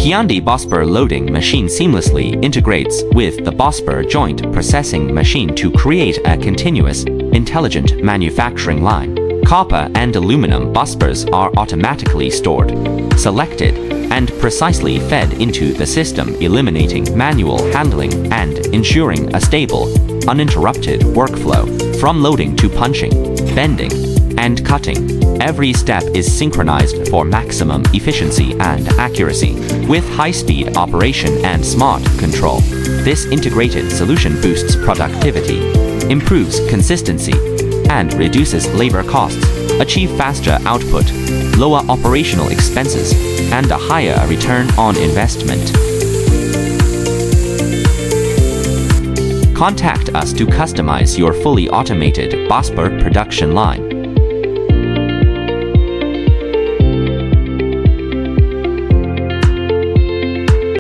KIANDE Busbar loading machine seamlessly integrates with the Busbar joint processing machine to create a continuous, intelligent manufacturing line. Copper and aluminum busbars are automatically stored, selected, and precisely fed into the system, eliminating manual handling and ensuring a stable, uninterrupted workflow. From loading to punching, bending, and cutting, every step is synchronized for maximum efficiency and accuracy. With high-speed operation and smart control, this integrated solution boosts productivity, improves consistency, and reduces labor costs. Achieve faster output, lower operational expenses, and a higher return on investment. Contact us to customize your fully automated Busbar production line.